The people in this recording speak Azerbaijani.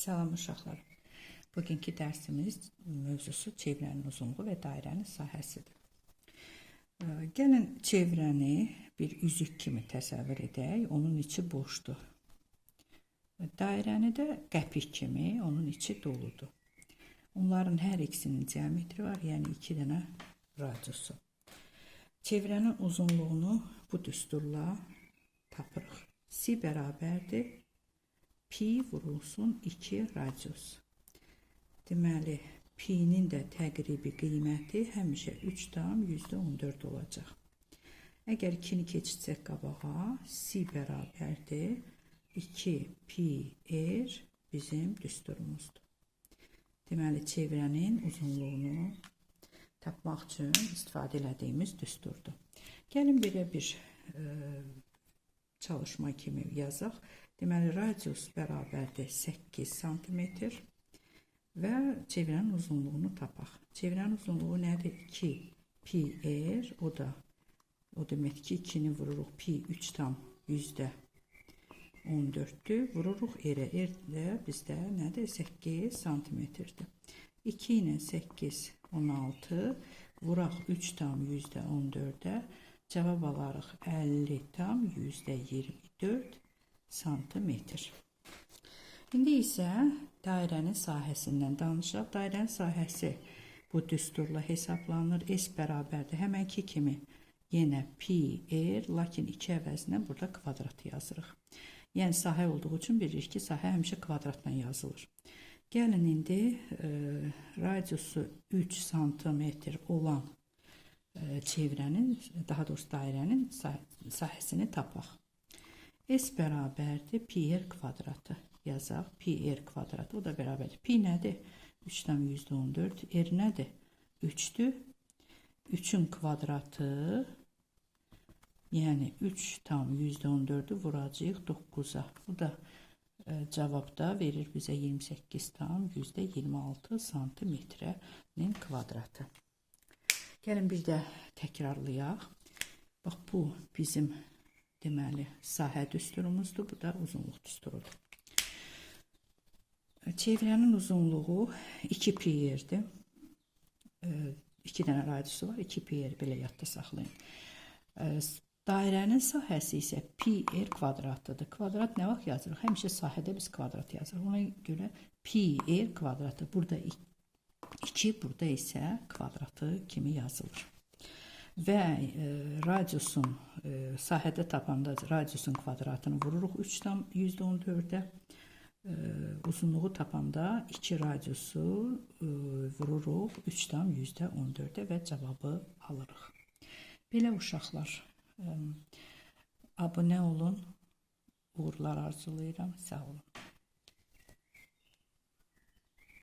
Salam uşaqlar. Bugünkü dərsimiz mövzusu çevrənin uzunluğu və dairənin sahəsidir. Gəlin çevrəni bir üzük kimi təsəvvür edək. Onun içi boşdur. Dairəni də qəpik kimi, onun içi doludur. Onların hər ikisinin diametri var, yəni 2 dənə radiusu. Çevrənin uzunluğunu bu düsturla tapırıq. Si bərabərdir pi vurulsun 2 radius. Deməli, pi'nin də təqribi qiyməti həmişə 3,14 olacaq. Əgər 2-ni keçirsək qabağa, si bərabərdir 2 pi r bizim düsturumuzdur. Deməli, çevrənin uzunluğunu tapmaq üçün istifadə elədiyimiz düsturdur. Gəlin belə bir çalışma kimi yazaq. Deməli, radius bərabərdir 8 cm və çevrənin uzunluğunu tapaq. Çevrənin uzunluğu nədir? 2 pi r, o demək ki, 2-ni vururuq pi 3,14-dür, vururuq r-ə. R də bizdə nədir? 8 cm-dir. 2 ilə 8, 16, vuraq 3,14-ə, cavab alarıq 50,24 santimetr. İndi isə dairənin sahəsindən danışaq. Dairənin sahəsi bu düsturla hesablanır. S bərabərdir. Həmənki kimi yenə pi r, lakin 2 əvəzinə burada kvadrat yazırıq. Yəni sahə olduğu üçün bilirik ki, sahə həmişə kvadratla yazılır. Gəlin indi radiusu 3 santimetr olan çevrənin, daha doğrusu dairənin sahəsini tapaq. S bərabərdir pi r kvadratı yazaq. Pi r kvadratı, o da bərabərdir. Pi nədir? 3,14. R nədir? 3'dür. 3'ün kvadratı, yəni 3,14'ü vuracağıq 9'a. Bu da cavabda verir bizə 28,26 santimetrənin kvadratı. Gəlin bir də təkrarlayaq. Bax, bu bizim deməli sahə düsturumuzdur. Bu da uzunluq düsturudur. Çevrənin uzunluğu 2 pi r-dir. 2 dənə radiusu var. 2 pi r belə yadda saxlayın. Dairənin sahəsi isə pi r kvadratıdır. Kvadrat nə vaxt yazırıq? Həmişə sahədə biz kvadrat yazırıq. Ona görə pi r kvadratı. Burada 2, burada isə kvadratı kimi yazılır. Və radiusun sahədə tapanda radiusun kvadratını vururuq 3,14'ə. Uzunluğu tapanda 2 radiusu vururuq 3,14'ə və cavabı alırıq. Belə uşaqlar, abunə olun, uğurlar arzulayıram, sağ olun.